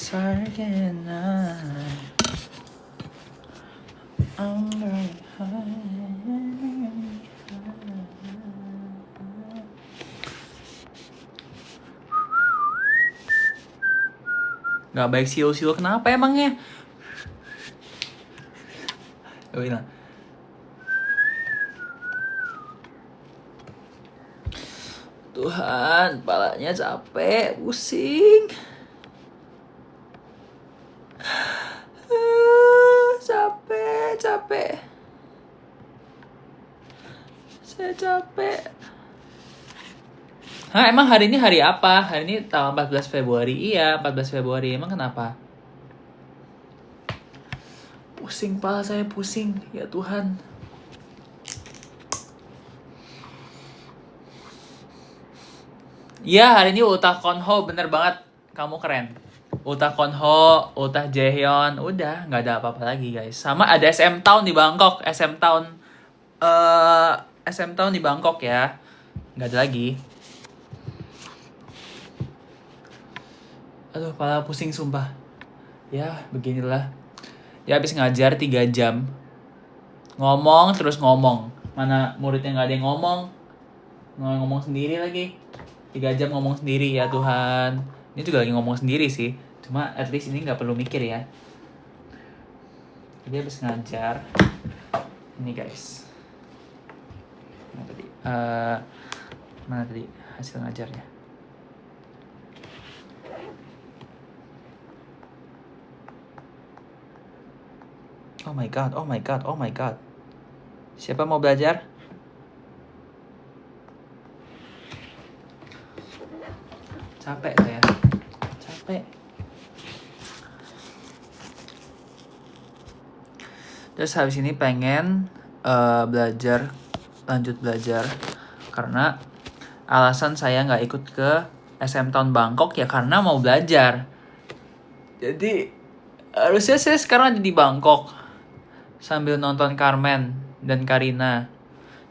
Gak baik siul-siul, kenapa emangnya? Gue bilang, Tuhan, kepalanya capek, pusing. Capek. Saya capek. Hah, emang hari ini hari apa? Hari ini tanggal 14 Februari. Iya, 14 Februari. Emang kenapa? Pusing, kepala saya pusing. Ya Tuhan. Iya, hari ini Ultah Konho. Bener banget. Kamu keren. Ultah Konho, Ultah Jaehyun. Udah, nggak ada apa-apa lagi guys. Sama ada SM Town di Bangkok. SM Town di Bangkok ya. Nggak ada lagi. Aduh, kepala pusing sumpah. Ya, beginilah. Dia habis ngajar 3 jam. Ngomong terus ngomong. Mana muridnya nggak ada yang ngomong. Ngomong sendiri lagi. 3 jam ngomong sendiri, ya Tuhan. Ini juga lagi ngomong sendiri sih. Cuma at least ini nggak perlu mikir ya. Jadi habis ngajar. Ini guys. Mana tadi hasil ngajarnya? Oh my god. Siapa mau belajar? Capek saya. Terus habis ini pengen lanjut belajar. Karena alasan saya nggak ikut ke SM Town Bangkok ya karena mau belajar. Jadi harusnya saya sekarang ada di Bangkok sambil nonton Carmen dan Karina.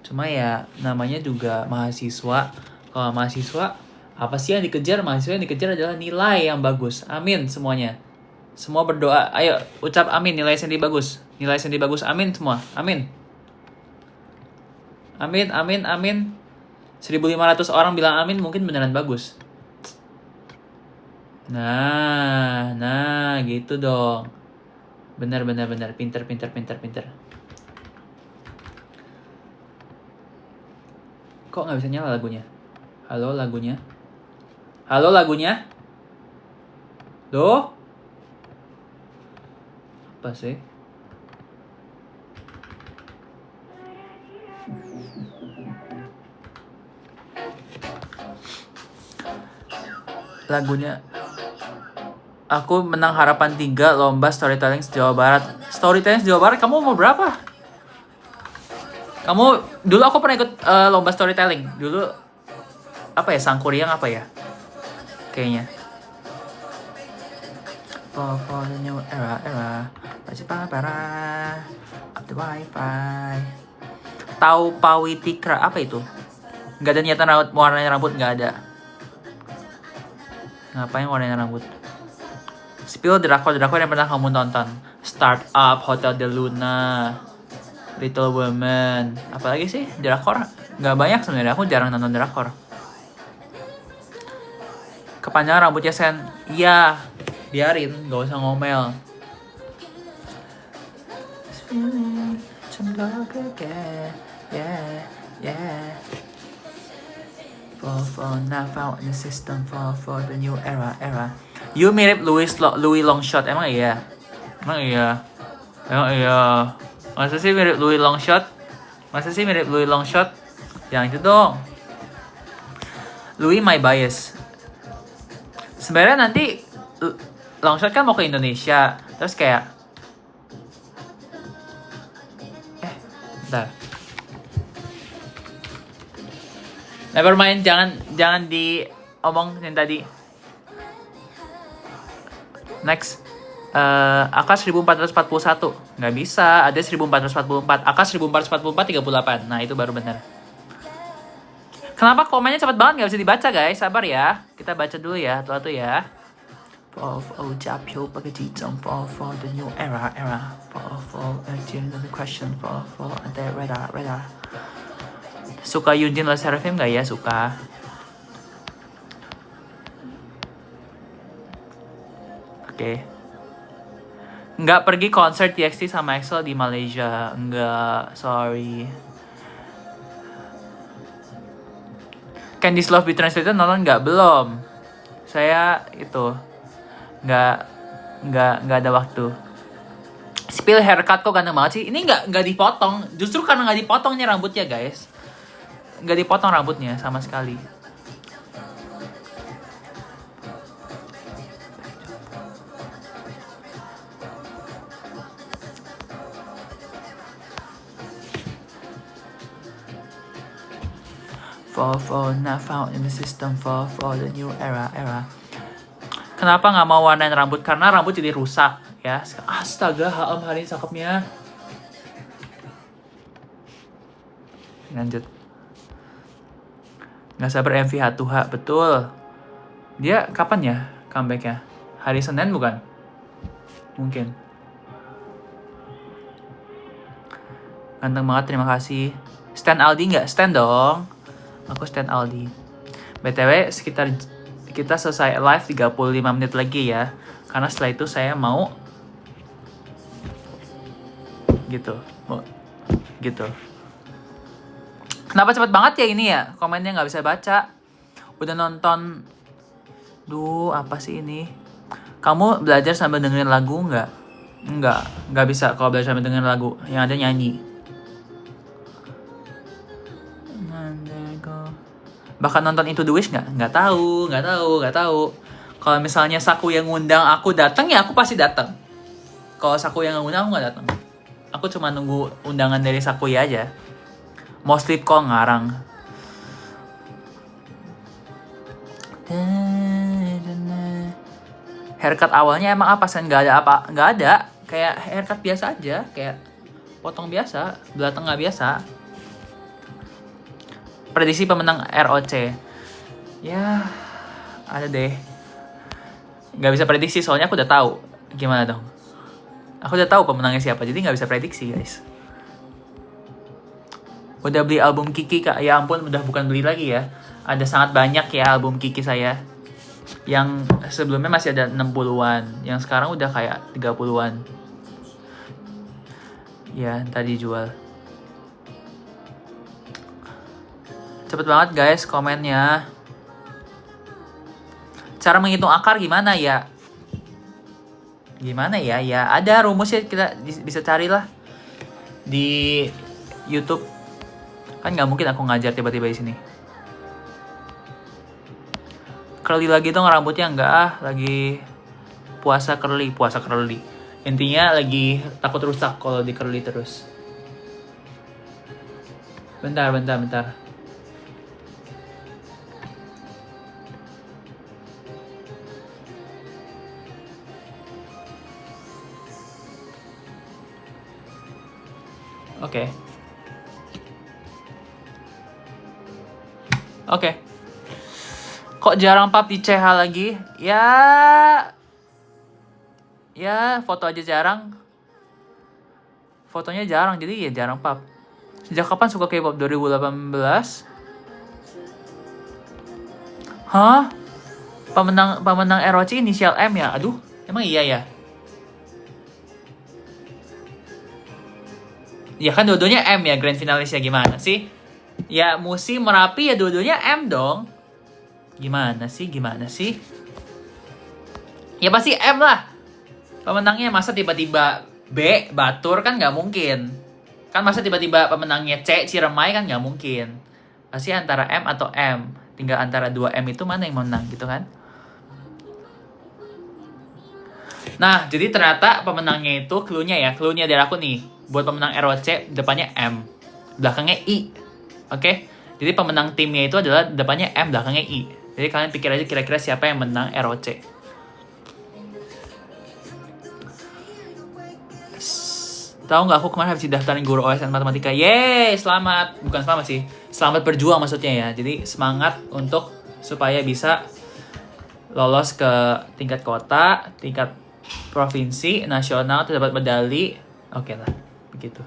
Cuma ya namanya juga mahasiswa. Kalau mahasiswa, apa sih yang dikejar? Mahasiswa yang dikejar adalah nilai yang bagus. Amin semuanya. Semua berdoa. Ayo ucap amin, nilai sandi bagus. Nilai sandi bagus, amin semua. Amin. Amin. 1.500 orang bilang amin, mungkin beneran bagus. Nah, gitu dong. Bener. Pinter. Kok nggak bisa nyala lagunya? Halo lagunya? Loh? Apa sih? Lagunya. Aku menang harapan 3 lomba storytelling Jawa Barat. Storytelling Jawa Barat, kamu umur berapa? Dulu aku pernah ikut lomba storytelling. Dulu apa ya, Sangkuriang apa ya? Kayaknya. For the new era. Para up the wifi. Tahu Pawitikra apa itu? Gak ada niatan warnanya rambut, gak ada. Ngapain warnanya rambut? Spill drakor yang pernah kamu tonton. Startup, Hotel de Luna, Little Women. Apalagi sih drakor? Gak banyak sebenarnya, aku jarang nonton drakor. Kepanjangan rambutnya Sen. Iya, biarin, gak usah ngomel. Yeah. For now found in the system for the new era. You mirip Louis Longshot. Emang iya? Masa sih mirip Louis Longshot? Yang itu dong. Louis my bias. Sebenarnya nanti Longshot kan mau ke Indonesia. Terus kayak bentar. Nevermind, jangan diomong yang tadi. Next. AK 1441. Nggak bisa, ada 1444. AK 1444 38. Nah, itu baru benar. Kenapa komennya cepat banget nggak bisa dibaca, guys? Sabar ya. Kita baca dulu ya, tuh ya. for Japio Pagajitong for the new era for another question for the radar. Suka Yunjin Los Seraphim gak ya? Suka. Oke. Nggak pergi konser TXT sama EXO di Malaysia. Nggak, sorry. Candy's Love Be Translated nonton nggak? Belum. Saya itu nggak ada waktu. Spill haircut kok ganteng banget sih. Ini nggak dipotong. Justru karena nggak dipotongnya rambutnya, guys. Nggak dipotong rambutnya sama sekali. For not found in the system for the new era. Kenapa nggak mau warnain rambut? Karena rambut jadi rusak ya. Astaga, HM hari ini cakepnya. Lanjut. Nggak sabar MV H2H, betul. Dia kapan ya comebacknya? Hari Senin bukan? Mungkin. Ganteng banget, terima kasih. Stan Aldi nggak? Stan dong. Aku Stan Aldi. BTW sekitar kita selesai live 35 menit lagi ya. Karena setelah itu saya mau gitu. Kenapa cepet banget ya ini ya? Komennya nggak bisa baca. Udah nonton. Duh, apa sih ini? Kamu belajar sambil dengerin lagu nggak? Nggak bisa kalau belajar sambil dengerin lagu. Yang ada nyanyi. Bahkan nonton Into the Wish nggak? Nggak tahu. Kalau misalnya Saku yang ngundang aku datang ya aku pasti datang. Kalau Saku yang ngundang aku nggak datang. Aku cuma nunggu undangan dari Sakuya aja. Mau sleep kok ngarang. Haircut awalnya emang apa sih? Nggak ada. Kayak haircut biasa aja, kayak potong biasa, belah tengah biasa. Prediksi pemenang ROC. Ya, ada deh. Nggak bisa prediksi soalnya aku udah tahu. Gimana dong? Aku udah tahu pemenangnya siapa, jadi nggak bisa prediksi, guys. Udah beli album Kiki, Kak? Ya ampun, udah bukan beli lagi ya. Ada sangat banyak ya album Kiki saya. Yang sebelumnya masih ada 60-an. Yang sekarang udah kayak 30-an. Ya, tadi jual. Cepet banget guys komennya. Cara menghitung akar gimana ya? Ya ada rumusnya, kita bisa carilah di YouTube. Kan nggak mungkin aku ngajar tiba-tiba di sini. Curly lagi dong rambutnya, enggak lagi puasa curly. Intinya lagi takut rusak kalau di curly terus. Bentar. Oke. Kok jarang pap di CH lagi? Ya foto aja jarang. Fotonya jarang, jadi ya jarang pap. Sejak kapan suka K-pop? 2018? Hah? Pemenang ROC inisial M ya? Aduh, emang iya ya? Ya kan dua-duanya M ya, grand finalisnya, gimana sih? Ya musim Merapi ya dua-duanya M dong. Gimana sih? Ya pasti M lah. Pemenangnya masa tiba-tiba B, Batur, kan nggak mungkin. Kan masa tiba-tiba pemenangnya C, Ciremai, kan nggak mungkin. Pasti antara M atau M. Tinggal antara 2 M itu mana yang menang gitu kan. Nah, jadi ternyata pemenangnya itu clue-nya dari aku nih. Buat pemenang ROC, depannya M, belakangnya I. Oke? Jadi pemenang timnya itu adalah depannya M, belakangnya I. Jadi kalian pikir aja kira-kira siapa yang menang ROC. Tahu nggak, aku kemarin habis didaftarin guru OSN Matematika. Yeay, selamat. Bukan selamat sih. Selamat berjuang maksudnya ya. Jadi semangat untuk supaya bisa lolos ke tingkat kota, tingkat provinsi, nasional, terus dapat medali. Oke lah, begitu.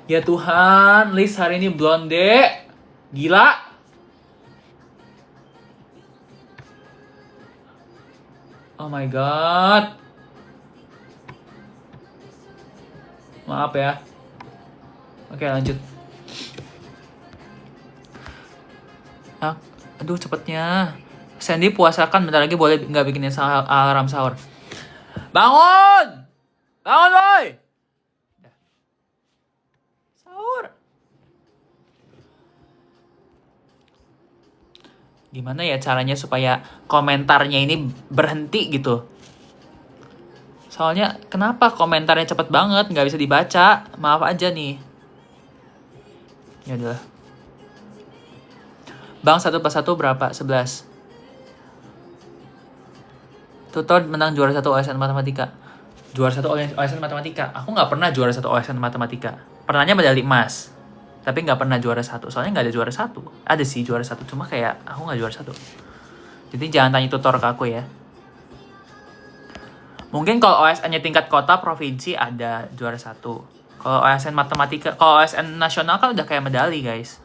Ya Tuhan, list hari ini blonde. Gila. Oh my god. Maaf ya. Oke, lanjut. Aduh, cepetnya. Sandy puasakan, bentar lagi boleh nggak bikinin alarm sahur. Bangun! Bangun, boy! Sahur. Gimana ya caranya supaya komentarnya ini berhenti gitu? Soalnya kenapa komentarnya cepet banget, nggak bisa dibaca. Maaf aja nih. Ya udah. Bang 1+1 berapa? 11. Tutor menang juara 1 OSN Matematika. Juara 1 OSN Matematika. Aku nggak pernah juara 1 OSN Matematika. Pernahnya medali emas. Tapi nggak pernah juara 1. Soalnya nggak ada juara 1. Ada sih juara 1. Cuma kayak aku nggak juara 1. Jadi jangan tanya tutor ke aku ya. Mungkin kalau OSN-nya tingkat kota, provinsi ada juara 1. Kalau OSN Matematika, kalau OSN nasional kan udah kayak medali guys.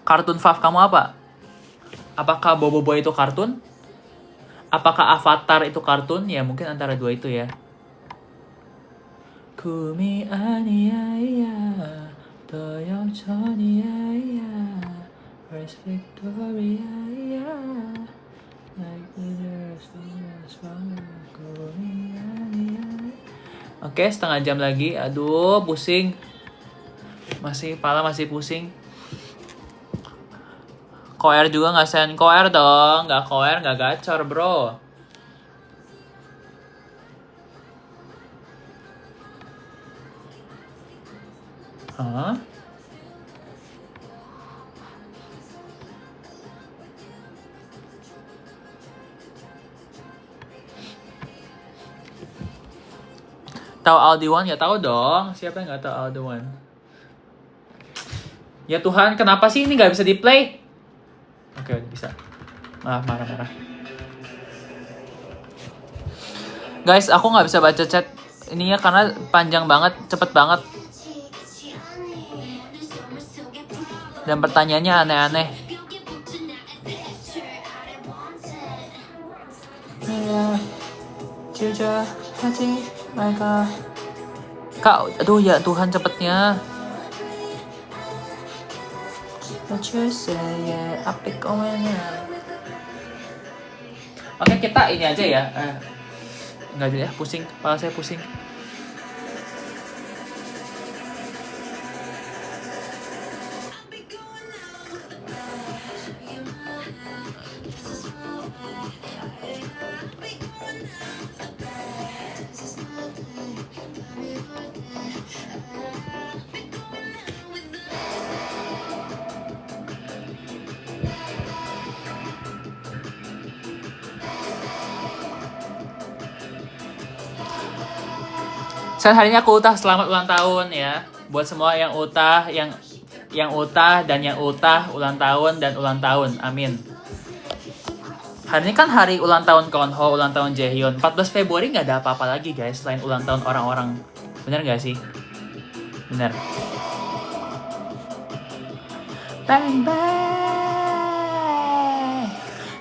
Kartun fav kamu apa? Apakah Bobo Boy itu kartun? Apakah Avatar itu kartun? Ya mungkin antara dua itu ya. Kumi aniaya, toyong choniaya, first Victoria, like leaders, Kumi aniaya. Oke, setengah jam lagi. Aduh, pusing. Kepala masih pusing. Koer juga nggak send koer dong. Nggak koer, nggak gacor bro. Hah? Tahu Aldi One? Ya tahu dong. Siapa yang nggak tahu Aldi One? Ya Tuhan, kenapa sih ini nggak bisa di play? Oke, udah bisa. Maaf, marah. Guys, aku nggak bisa baca chat ininya karena panjang banget, cepet banget. Dan pertanyaannya aneh-aneh. Kak, aduh ya Tuhan cepetnya. Oke, kita ini aja ya. Enggak aja ya, pusing. Kepala saya pusing. Hari ini aku ultah, selamat ulang tahun ya. Buat semua yang ultah, yang ultah dan yang ultah ulang tahun dan ulang tahun. Amin. Hari ini kan hari ulang tahun Konho, ulang tahun Jaehyun. 14 Februari nggak ada apa-apa lagi guys selain ulang tahun orang-orang. Bener nggak sih? Bener. Bang bang.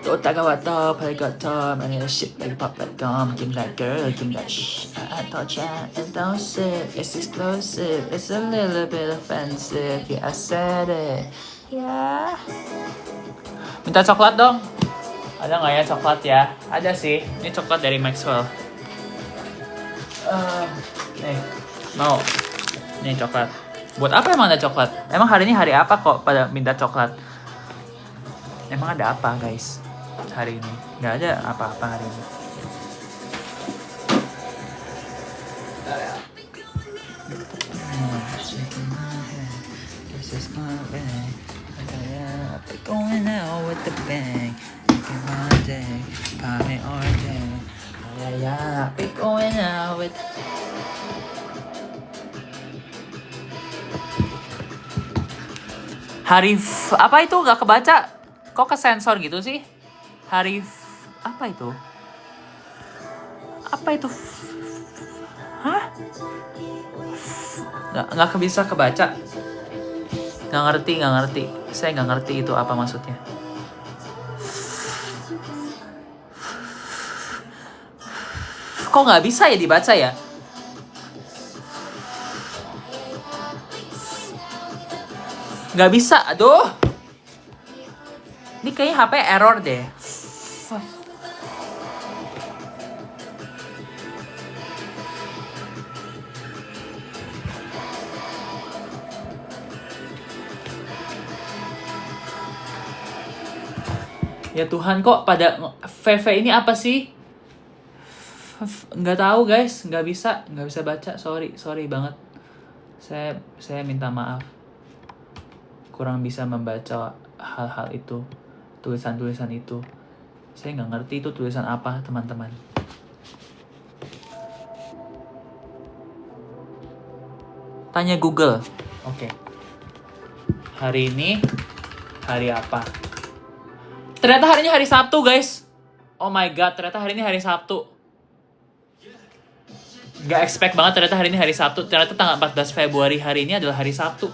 Otaga wa top, I got top, I need a shit like pop like gum. Give me that girl, give me that shh. I touch it, don't sit, it's explosive, it's a little bit offensive. Yeah, I said it. Yeah. Minta coklat dong. Ada nggak ya coklat ya? Ada sih. Ini coklat dari Maxwell. Nih, mau. Nih coklat. Buat apa emang ada coklat? Emang hari ini hari apa kok pada minta coklat? Emang ada apa guys? Hari ini nggak ada apa-apa hari ini. Going out with the bang, making my day, party all day. Yeah, be going out with. Apa itu? Gak kebaca. Kok kesensor gitu sih? Apa itu? Apa itu? Hah? Nggak bisa kebaca. Nggak ngerti. Saya nggak ngerti itu apa maksudnya. Kok nggak bisa ya dibaca ya? Nggak bisa, aduh. Ini kayaknya HP error deh. Ya Tuhan, kok pada VV ini apa sih? Nggak tahu guys, nggak bisa baca. Sorry banget. Saya minta maaf. Kurang bisa membaca hal-hal itu, tulisan-tulisan itu. Saya nggak ngerti itu tulisan apa, teman-teman. Tanya Google. Oke. Hari ini hari apa? Ternyata hari ini hari Sabtu, guys. Oh my god, ternyata hari ini hari Sabtu. Gak expect banget ternyata hari ini hari Sabtu. Ternyata tanggal 14 Februari hari ini adalah hari Sabtu.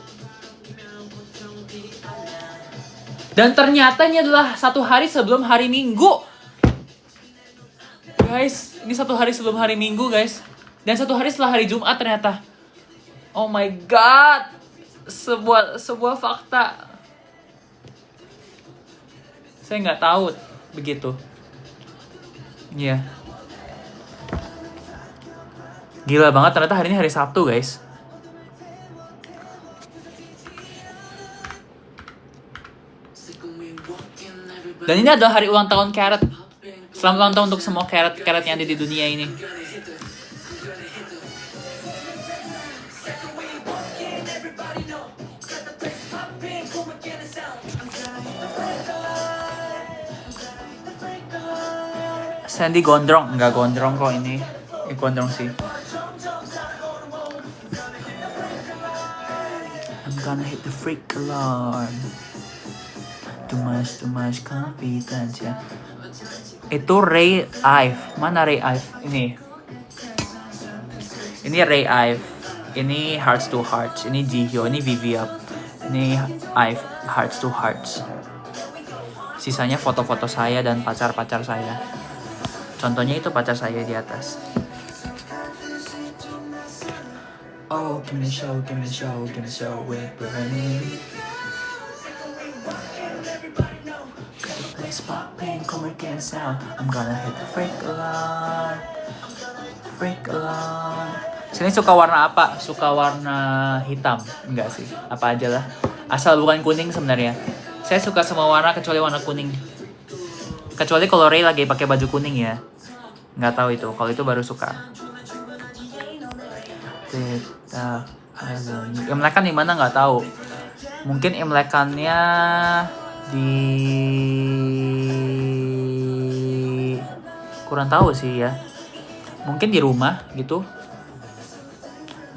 Dan ternyata ini adalah satu hari sebelum hari Minggu. Guys, ini satu hari sebelum hari Minggu, guys. Dan satu hari setelah hari Jumat ternyata. Oh my god. Sebuah fakta. Saya nggak tahu begitu. Iya. Yeah. Gila banget, ternyata hari ini hari Sabtu, guys. Dan ini adalah hari ulang tahun Carrot. Selamat ulang tahun untuk semua Carrot yang ada di dunia ini. Sandy gondrong, nggak gondrong kok ini. Gondrong sih. I'm gonna hit the freak alarm. Too much confidence ya. Itu Ray Ive. Mana Ray Ive? Ini Ray Ive. Ini Hearts to Hearts. Ini Jihyo. Ini Vivian. Ini Ive. Hearts to Hearts. Sisanya foto-foto saya dan pacar-pacar saya. Contohnya itu pacar saya di atas. Oh, give me a show with Bernie. Got the place popping, come again sound. I'm gonna hit the freak alarm. Sini suka warna apa? Suka warna hitam? Enggak sih, apa aja lah. Asal bukan kuning sebenarnya. Saya suka semua warna kecuali warna kuning. Kecuali kalau Ray lagi pakai baju kuning ya. Nggak tahu itu, kalau itu baru suka. Imlekan di mana nggak tahu. Mungkin imlekannya di kurang tahu sih ya. Mungkin di rumah gitu.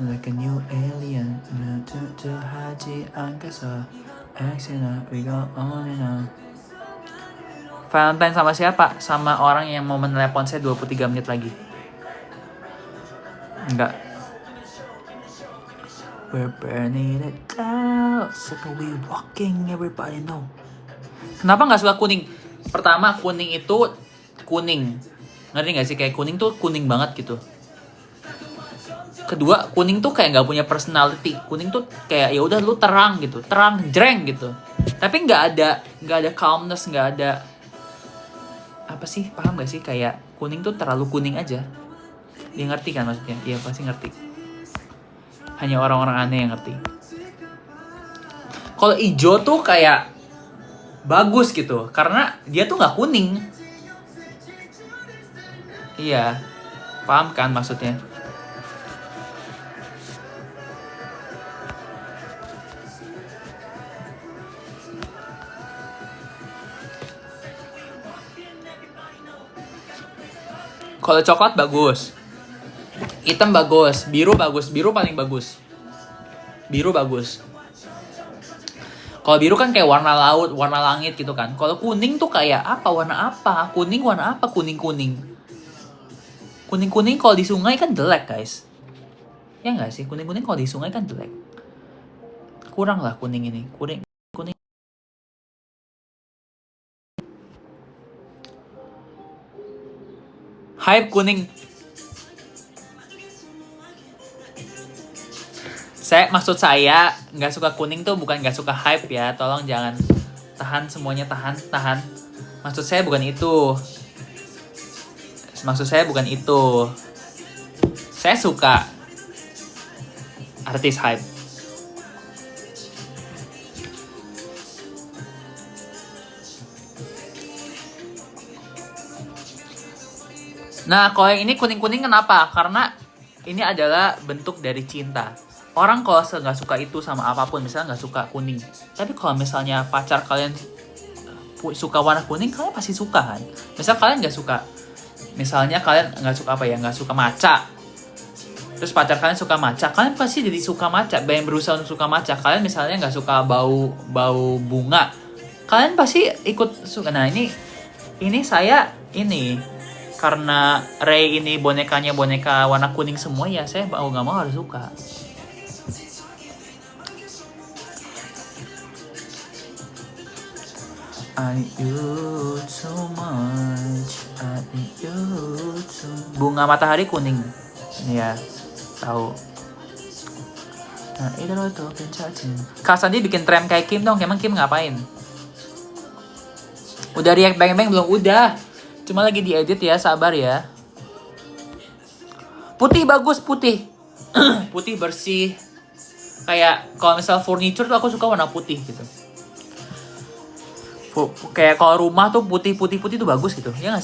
Like a new alien, haji angkasa, we go on and on. Valentine sama siapa? Sama orang yang mau menelepon saya 23 menit lagi. Enggak. We're burning it down, so we walking, everybody know. Kenapa nggak suka kuning? Pertama, kuning itu kuning. Ngerti nggak sih? Kayak kuning tuh kuning banget gitu. Kedua, kuning tuh kayak nggak punya personality. Kuning tuh kayak ya udah lu terang gitu, terang jreng gitu. Tapi nggak ada calmness, nggak ada apa sih, paham gak sih, kayak kuning tuh terlalu kuning aja. Dia ngerti kan maksudnya? Iya pasti ngerti. Hanya orang-orang aneh yang ngerti. Kalau hijau tuh kayak bagus gitu, karena dia tuh nggak kuning. Iya, paham kan maksudnya? Kalau coklat bagus, hitam bagus, biru paling bagus. Biru bagus. Kalau biru kan kayak warna laut, warna langit gitu kan. Kalau kuning tuh kayak apa? Warna apa? Kuning warna apa? Kuning-kuning. Kuning-kuning kalau di sungai kan jelek, guys. Ya nggak sih? Kuning-kuning kalau di sungai kan jelek. Kurang lah kuning ini. Kuning. Hype kuning. Maksud saya nggak suka kuning tuh bukan nggak suka hype ya. Tolong jangan tahan semuanya, tahan. Maksud saya bukan itu. Saya suka artis hype. Nah, kalau yang ini kuning-kuning kenapa? Karena ini adalah bentuk dari cinta. Orang kalau nggak suka itu sama apapun, misalnya nggak suka kuning. Tapi kalau misalnya pacar kalian suka warna kuning, kalian pasti suka kan? Misal kalian nggak suka, misalnya kalian nggak suka apa ya, nggak suka matcha. Terus pacar kalian suka matcha, kalian pasti jadi suka matcha. Yang berusaha untuk suka matcha, kalian misalnya nggak suka bau bunga, kalian pasti ikut suka. Nah ini saya karena Ray ini boneka warna kuning semua ya, saya mau nggak mau harus suka. I need you so much, I need you so... Bunga matahari kuning, ya tahu. Nah itu loh tuh pencacing. Kak Sandi bikin tren kayak Kim dong, emang Kim ngapain? Udah react bang belum? Udah, cuma lagi diedit ya, sabar ya. Putih bagus, putih. Putih bersih. Kayak kalau misal furniture tuh aku suka warna putih gitu. Kayak kalau rumah tuh putih tuh bagus gitu. Ya nggak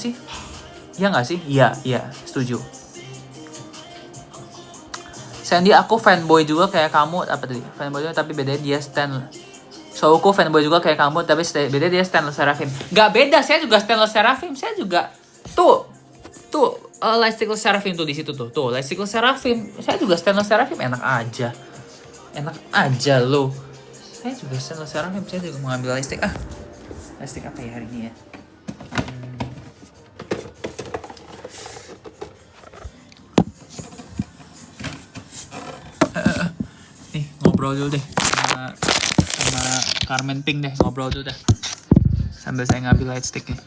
sih? Iya, setuju. Sandy, aku fanboy juga kayak kamu. Apa tadi? Fanboy juga tapi bedanya dia stan. So aku fanboy juga kayak kamu tapi bedanya dia stainless seraphim. Gak beda, saya juga stainless seraphim. Saya juga tuh lightstick seraphim tuh di situ tuh. Tuh lightstick seraphim. Saya juga stainless seraphim, enak aja lo. Saya juga stainless seraphim. Saya juga mau ambil lightstick. Lightstick apa ya hari ini ya? Nih ngobrol dulu deh sama Carmen Pink deh, ngobrol dulu deh sambil saya ngambil lightstick nih.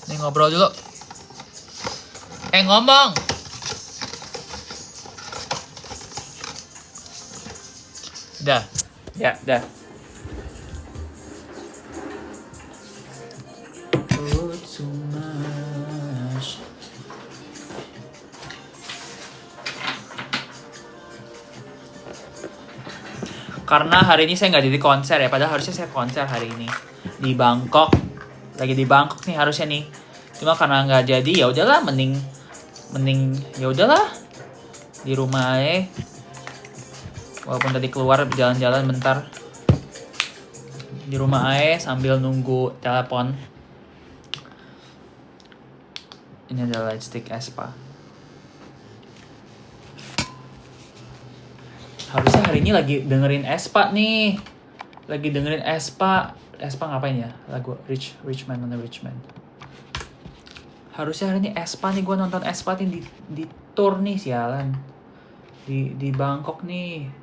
Nih ngobrol dulu. Ngomong. Dah. Karena hari ini saya nggak jadi konser ya, padahal harusnya saya konser hari ini di Bangkok. Lagi di Bangkok nih harusnya nih. Cuma karena nggak jadi, ya udahlah, mending ya udahlah di rumah aja. Walaupun tadi keluar jalan-jalan bentar, di rumah aja sambil nunggu telepon. Ini adalah lightstick Aespa. Harusnya hari ini lagi dengerin Aespa nih. Aespa ngapain ya? Lagu Rich Man mana Rich Man. Harusnya hari ini Aespa nih, gue nonton Aespa nih di tour nih, sialan. Di Bangkok nih.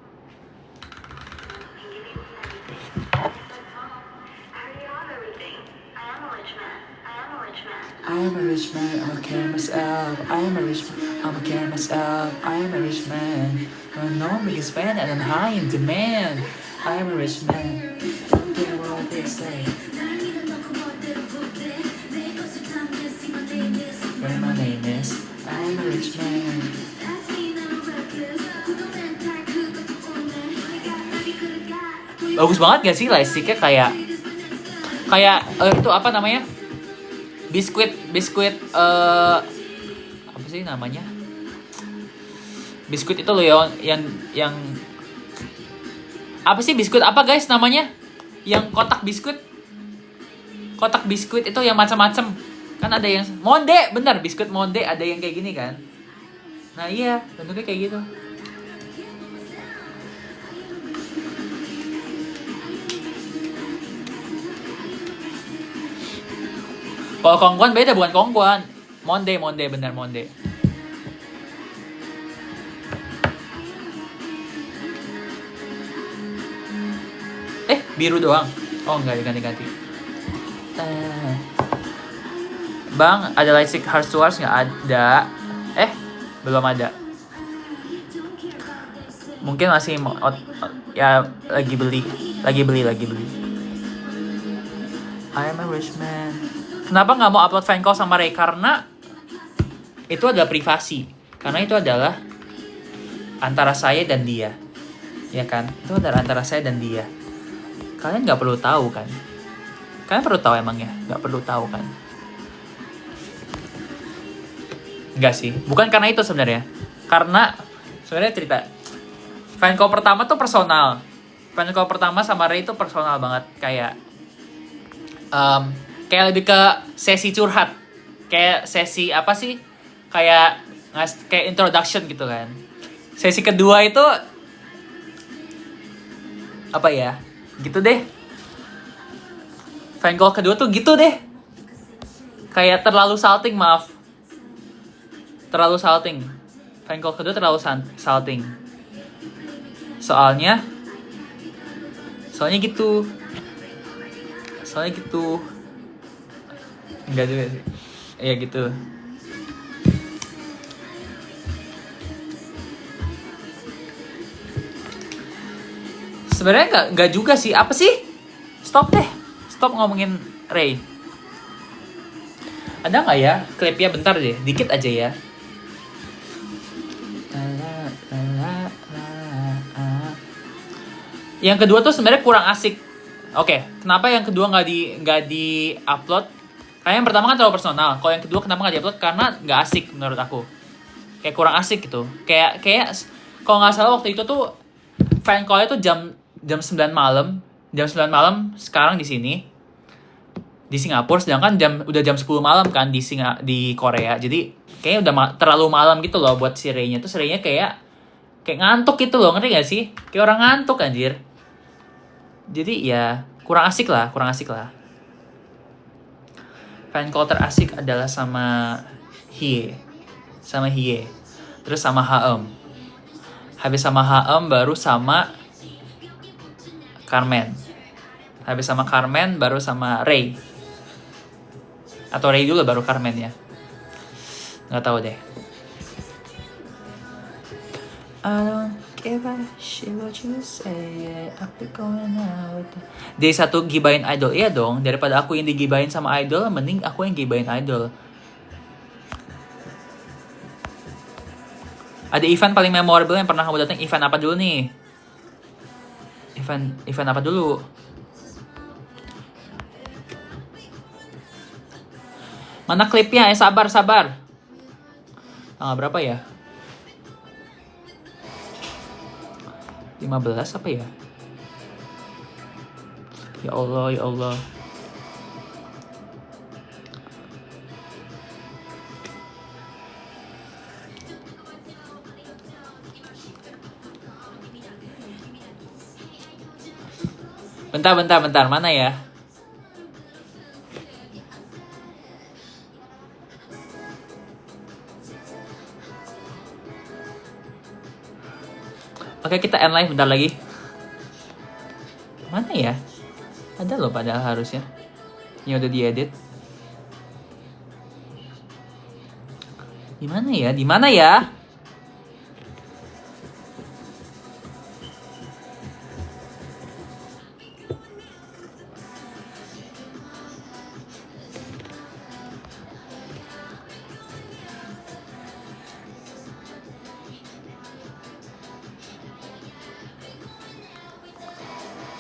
I'm a rich man, I'm a carry myself. I'm a rich man. I'm no biggest fan and I'm high in demand. I'm a rich man. Don't care what they say. Where my name is. I'm a rich man. Bagus banget gak sih lightsticknya, kayak itu apa namanya? Biskuit apa sih namanya? Biskuit itu loh yang apa sih biskuit apa guys namanya? Yang kotak biskuit itu yang macam-macam. Kan ada yang monde, bener, biskuit monde ada yang kayak gini kan. Nah iya, bentuknya kayak gitu. Kalau Kongguan beda, bukan Kongguan. Monde bener Monde. Biru doang. Oh enggak, diganti-ganti. Bang, ada Lightstick Heart to Heart nggak ada? Belum ada. Mungkin masih ya lagi beli. I am a rich man. Kenapa nggak mau upload fan call sama Ray? Karena itu adalah privasi. Karena itu adalah antara saya dan dia. Ya kan? Itu adalah antara saya dan dia. Kalian nggak perlu tahu kan? Kalian perlu tahu emangnya? Nggak perlu tahu kan? Enggak sih. Bukan karena itu sebenarnya. Karena sebenarnya cerita fan call pertama tuh personal. Fan call pertama sama Ray itu personal banget. Kayak lebih ke sesi curhat. Kayak sesi apa sih? Kayak introduction gitu kan. Sesi kedua itu apa ya? Gitu deh. Fan call kedua tuh gitu deh. Kayak terlalu salting, maaf. Terlalu salting. Fan call kedua terlalu salting. Soalnya gitu. Enggak juga sih. Iya gitu. Sebenarnya enggak juga sih. Apa sih? Stop deh. Stop ngomongin Ray. Ada nggak ya klipnya? Bentar deh, dikit aja ya. Yang kedua tuh sebenarnya kurang asik. Oke, kenapa yang kedua nggak di upload? Karena yang pertama kan terlalu personal. Kalau yang kedua kenapa nggak di upload? Karena nggak asik menurut aku. Kayak kurang asik gitu. Kayak kalau nggak salah waktu itu tuh fan call-nya tuh jam 9 malam. Jam 9 malam sekarang di sini. Di Singapura, sedangkan udah jam 10 malam kan di Korea. Jadi kayaknya udah terlalu malam gitu loh buat si Ray-nya. Tuh si Ray-nya kayak ngantuk gitu loh, ngerti gak sih? Kayak orang ngantuk anjir. Jadi ya kurang asik lah. Fan call terasik adalah sama Hye. Terus sama Haeum. Habis sama Haeum baru sama Carmen. Habis sama Carmen baru sama Ray. Atau Ray dulu baru Carmen ya. Nggak tahu deh. I don't give a shit what you say. Aku going out. Day 1 gibain idol. Iya dong. Daripada aku yang digibain sama idol, mending aku yang gibain idol. Ada event paling memorable yang pernah kamu datang. Event apa dulu nih? Event apa dulu? Mana klipnya? Sabar. Tanggal berapa ya? 15 apa ya? Ya Allah. Bentar. Mana ya? Oke, kita end live bentar lagi. Mana ya? Ada loh padahal harusnya. Ini udah diedit. Di mana ya?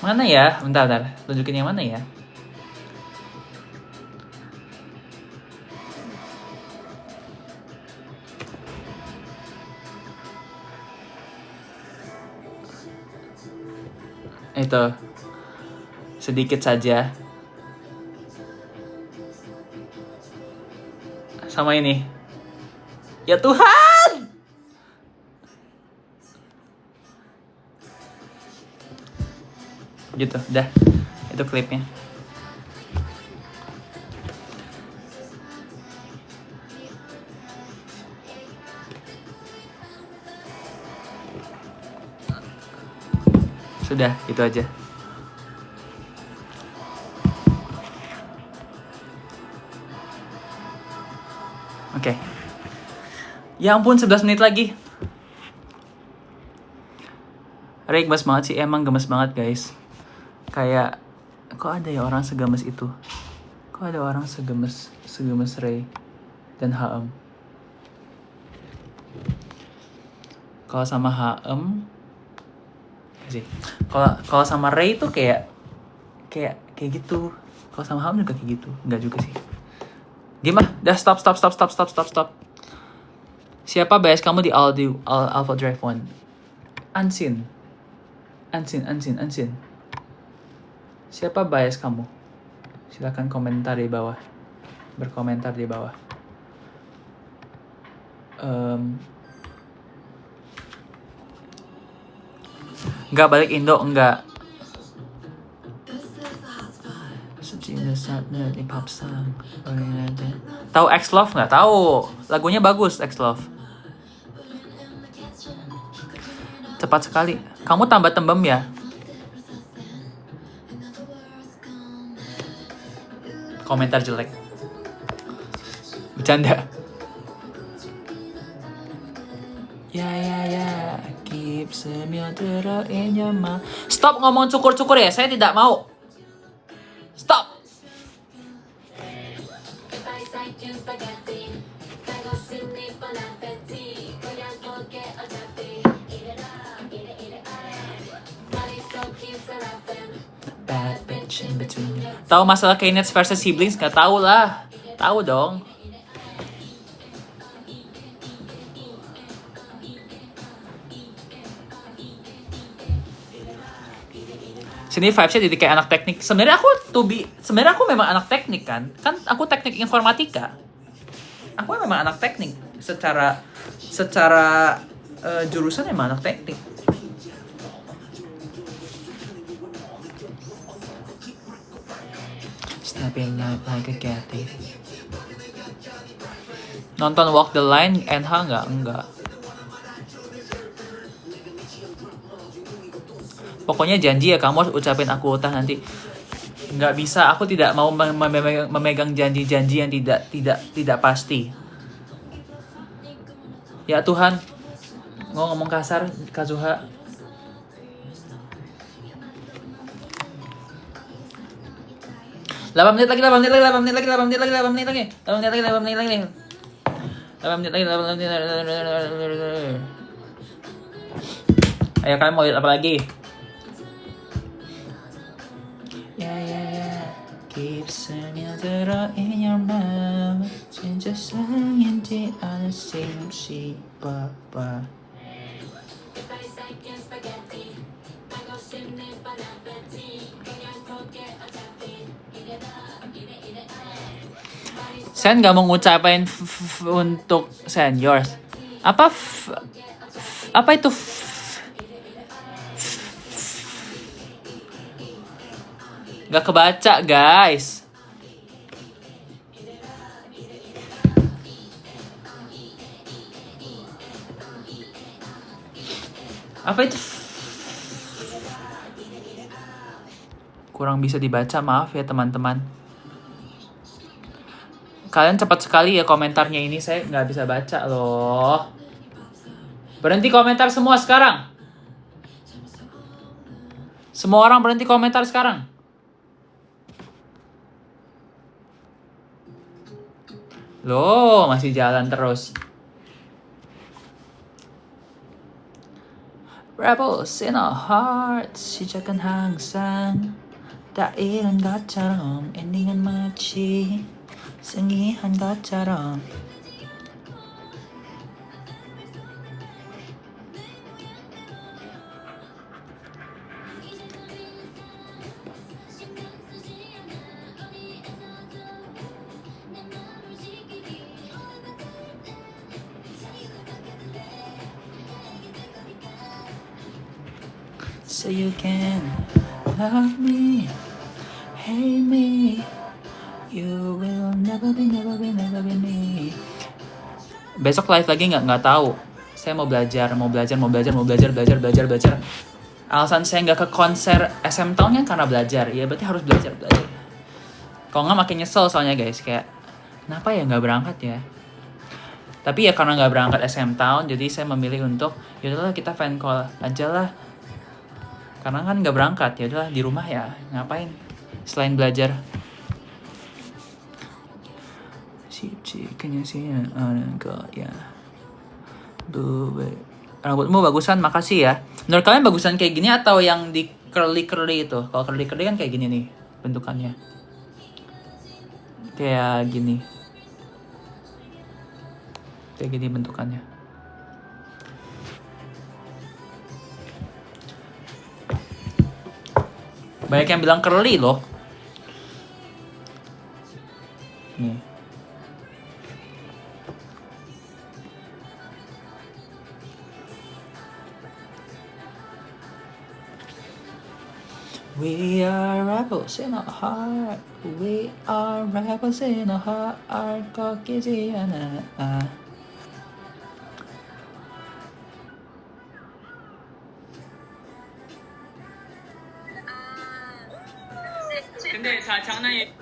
Mana ya? Bentar. Tunjukin yang mana ya? Itu. Sedikit saja. Sama ini. Ya Tuhan! Gitu, dah. Itu klipnya. Sudah, itu aja. Oke. Ya ampun, 11 menit lagi. Ray gemes banget sih, emang gemes banget guys. Kayak, kok ada ya orang segemes itu? Kok ada orang segemes Ray dan HM? Kalau sama HM sih. Kalau sama Ray tuh kayak gitu. Kalau sama HM juga kayak gitu. Enggak juga sih. Gimana? Dah stop. Siapa bias kamu di Alpha Drive 1? Ansin. Siapa bias kamu? Silakan komentar di bawah. Berkomentar di bawah. Enggak balik Indo, enggak. Tahu X Love nggak? Tahu. Lagunya bagus X Love. Cepat sekali. Kamu tambah tembem ya? Komentar jelek. Bercanda. Ya. Keep semiotra in your mouth. Stop ngomong cukur-cukur ya. Saya tidak mau. Stop. Tahu masalah Keynes versus siblings? Gak tahu lah. Tahu dong. Sini vibes-nya jadi kayak anak teknik. Sebenarnya aku memang anak teknik kan. Kan aku teknik informatika. Aku memang anak teknik. Secara jurusan memang anak teknik. Snapping like a catty. Nonton Walk the Line NH enggak. Pokoknya janji ya kamu harus ucapin aku utah nanti. Nggak bisa, aku tidak mau memegang janji-janji yang tidak pasti. Ya Tuhan, ngomong kasar, Kazuha. Delapan menit lagi. Ayo kalian mau lihat apa lagi? Yeah. Keep semiotra in your mouth. Just saying the unseen she papa. Sen gak mau ngucapin untuk Sen yours. Apa itu? Gak kebaca guys. Apa itu? Kurang bisa dibaca, maaf ya teman-teman. Kalian cepat sekali ya komentarnya ini, saya nggak bisa baca loh. Berhenti komentar semua sekarang. Semua orang berhenti komentar sekarang. Loh, masih jalan terus. Rebels in our hearts, 시작은 항상 다 이런 것처럼 엔딩은 마치 승리한 것처럼. So you can love me, hate me, you will never be me. Besok live lagi nggak tahu. Saya mau belajar. Alasan saya nggak ke konser SM Town kan karena belajar. Ya berarti harus belajar. Kalau nggak makin nyesel soalnya guys. Kayak, kenapa ya nggak berangkat ya? Tapi ya karena nggak berangkat SM Town, jadi saya memilih untuk, yaudahlah kita fan call aja lah. Karena kan nggak berangkat, yaudahlah di rumah ya. Ngapain? Selain belajar. Kayaknya sih ya. Rambutmu bagusan, makasih ya. Menurut kalian bagusan kayak gini atau yang di curly itu? Kalau curly kan kayak gini nih bentukannya. Kayak gini. Kayak gini bentukannya. Banyak yang bilang curly loh. Nih. We are rebels in our heart. We are rebels in our heart. Kokisiana. 근데 자 장난이.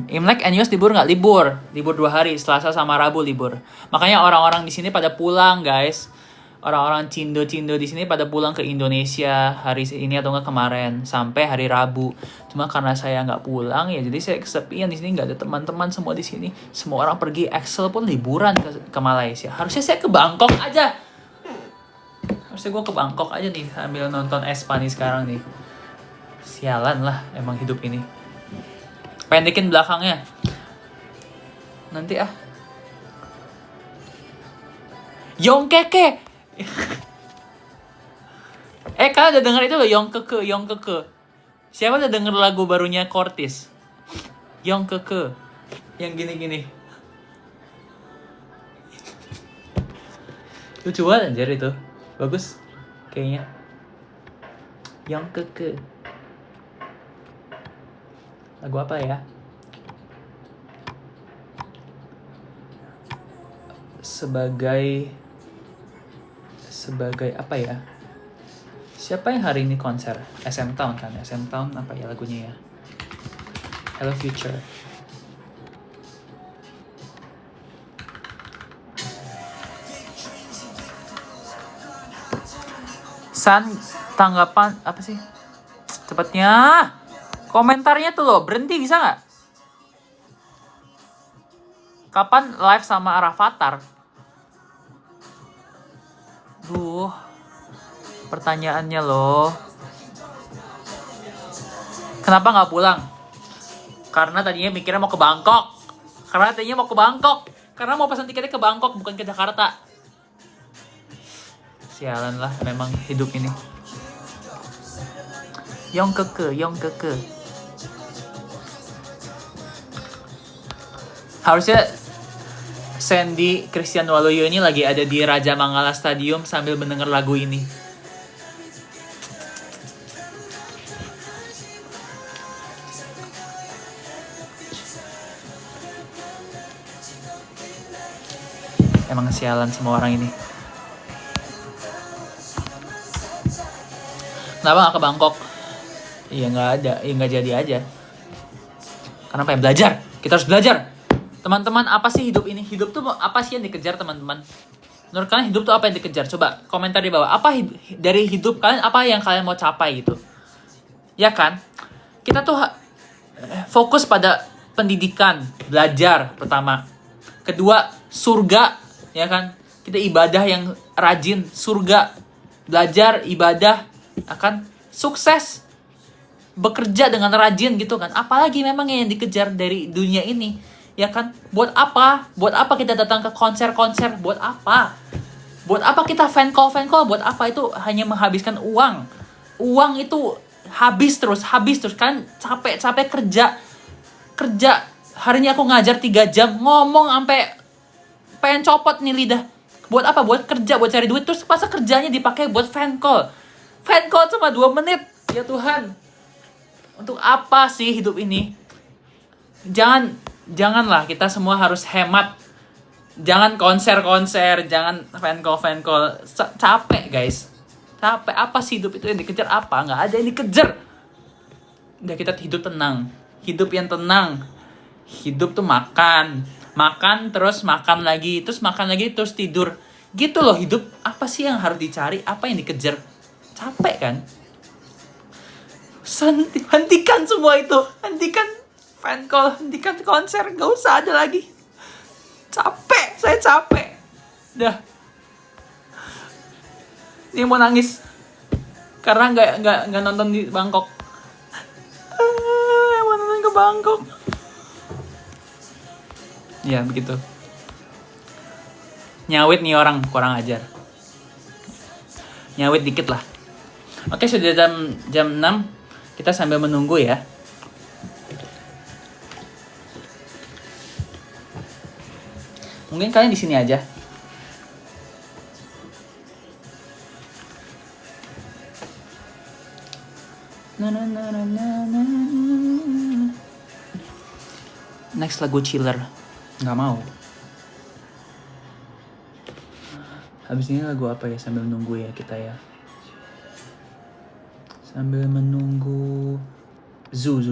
Imlek and Yus libur nggak? Libur 2 hari, Selasa sama Rabu libur. Makanya orang-orang di sini pada pulang guys. Orang-orang Cindo di sini pada pulang ke Indonesia hari ini atau nggak kemarin sampai hari Rabu. Cuma karena saya nggak pulang ya, jadi saya kesepian di sini, nggak ada teman-teman semua di sini. Semua orang pergi, Excel pun liburan ke Malaysia. Harusnya saya ke Bangkok aja. Harusnya gue ke Bangkok aja nih sambil nonton Espa nih sekarang nih. Sialan lah emang hidup ini. Pendekin belakangnya. Nanti Yongkeke. Kalian udah denger itu loh, Yongkeke. Siapa udah denger lagu barunya Cortis? Yongkeke. Yang gini-gini. Lucu banget anjir itu. Bagus kayaknya. Yongkeke. Lagu apa ya? Sebagai apa ya? Siapa yang hari ini konser? SM Town kan? SM Town apa ya lagunya ya? Hello Future. San, tanggapan apa sih? Cepatnya. Komentarnya tuh loh, berhenti bisa nggak? Kapan live sama Rafathar? Duh, pertanyaannya loh. Kenapa nggak pulang? Karena tadinya mikirnya mau ke Bangkok. Karena mau pesan tiketnya ke Bangkok, bukan ke Jakarta. Sialan lah, memang hidup ini. Yongkeke. Harusnya Sandy Christian Waluyo ini lagi ada di Raja Mangala Stadium sambil mendengar lagu ini. Emang sialan semua orang ini. Kenapa gak ke Bangkok? Iya nggak ada, ya nggak jadi aja. Karena pengen belajar. Kita harus belajar. Teman-teman, apa sih hidup ini? Hidup tuh apa sih yang dikejar teman-teman? Menurut kalian hidup tuh apa yang dikejar? Coba komentar di bawah. Apa dari hidup kalian, apa yang kalian mau capai gitu? Ya kan? Kita tuh fokus pada pendidikan, belajar pertama. Kedua, surga, ya kan? Kita ibadah yang rajin, surga, belajar, ibadah, akan sukses, bekerja dengan rajin gitu kan. Apalagi memang yang dikejar dari dunia ini, ya kan? Buat apa kita datang ke konser-konser? Buat apa kita fan call? Buat apa? Itu hanya menghabiskan uang. Uang itu habis terus kan. Capek kerja harinya aku ngajar 3 jam, ngomong sampai pengen copot nih lidah. Buat apa? Buat kerja, buat cari duit. Terus masa kerjanya dipakai buat fan call cuma 2 menit. Ya Tuhan, untuk apa sih hidup ini? Janganlah, kita semua harus hemat. Jangan konser, jangan fan call. Capek guys. Capek. Apa sih hidup itu yang dikejar? Apa? Nggak ada yang dikejar. Udah, kita hidup tenang. Hidup yang tenang. Hidup tuh makan. Makan terus makan lagi. Terus makan lagi terus tidur. Gitu loh hidup. Apa sih yang harus dicari? Apa yang dikejar? Capek kan? Hentikan semua itu. Hentikan fan call. Hentikan konser. Gak usah ada lagi. Capek. Saya capek. Udah. Ini mau nangis. Karena nggak nonton di Bangkok. Mau nonton ke Bangkok. Ya begitu. Nyawit nih orang, kurang ajar. Nyawit dikit lah. Oke, sudah jam 6. Kita sambil menunggu ya. Mungkin kalian di sini aja. Next lagu chiller. Nggak mau. Habis ini lagu apa ya sambil menunggu ya kita ya. Sambil menunggu. Zoo.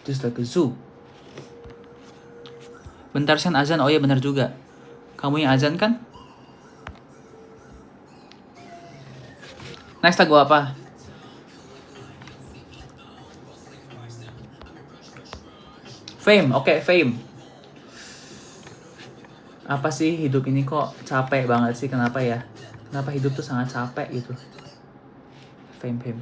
Just like a zoo. Bentar Sen azan. Oh iya benar juga. Kamu yang azan kan? Next lagu apa? Fame. Oke, Fame. Apa sih hidup ini kok capek banget sih? Kenapa ya? Kenapa hidup tuh sangat capek gitu? Fame.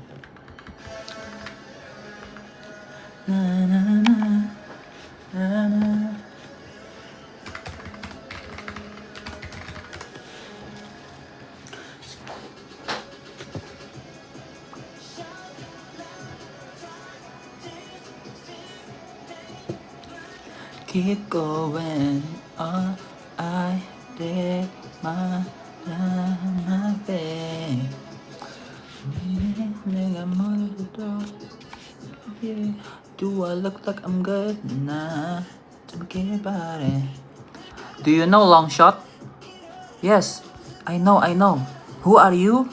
Keep going on, I did my thing. Do I look like I'm good? Nah, do you know Long Shot? Yes, I know. Who are you?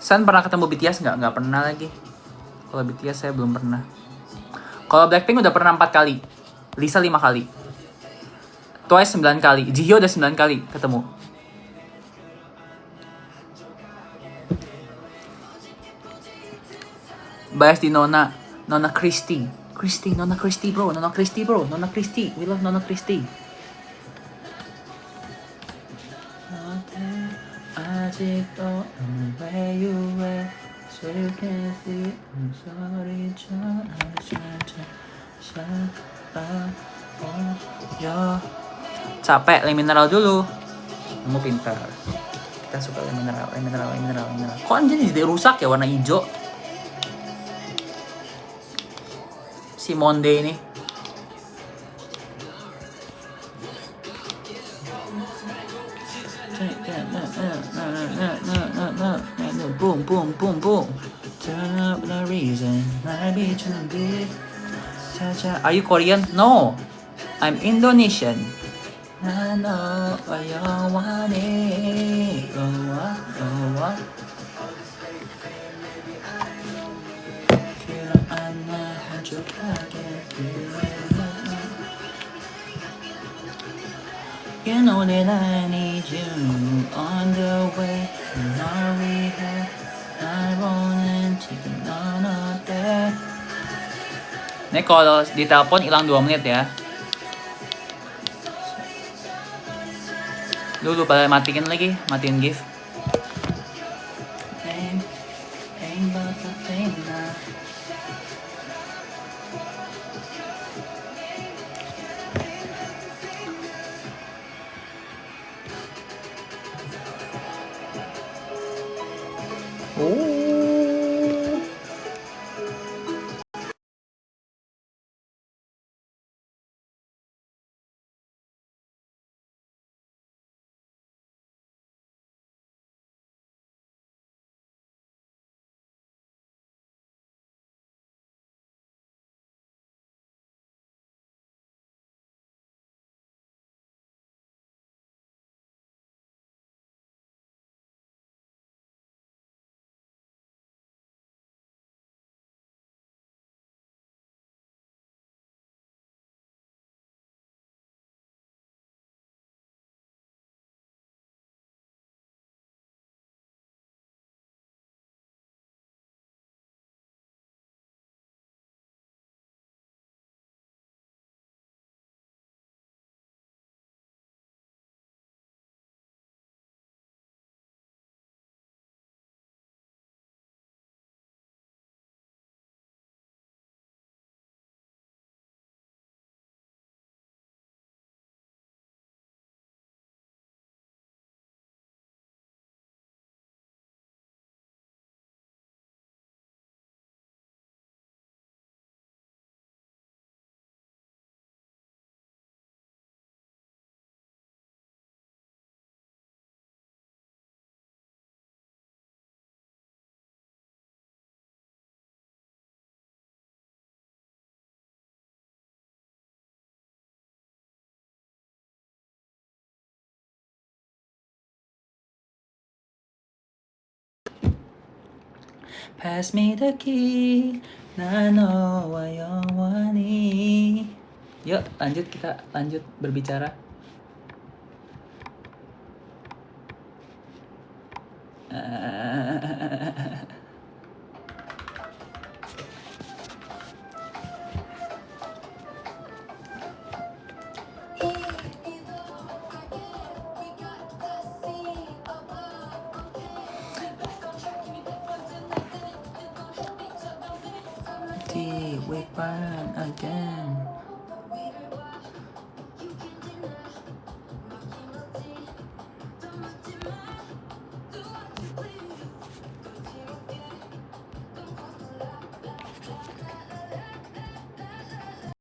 San pernah ketemu BTS nggak? Nggak pernah lagi. Kalau BTS saya belum pernah. Kalau Blackpink udah pernah 4 kali. Lisa 5 kali. Twice 9 kali. Jihyo udah 9 kali ketemu. Bias di Nona Christy bro. Nona Christy. We love Nona Christy. 아직도 I'm where you were, so you can see I'm sorry. Capek, Le Mineral dulu. Kamu pintar. Kita suka Le Mineral. Kok anjir jadi rusak ya warna hijau? Si Monde ini. Boom. Turn up the reason I be trying to be. Are you Korean? No, I'm Indonesian. I know what you want it. What? You know that I need you on the way. Now we have I wanna take another day. Ini kalau ditelepon hilang 2 menit ya. Dulu pada matiin gift. Pass me the key, nano wa yowani. Yuk lanjut, kita lanjut berbicara. Week one again.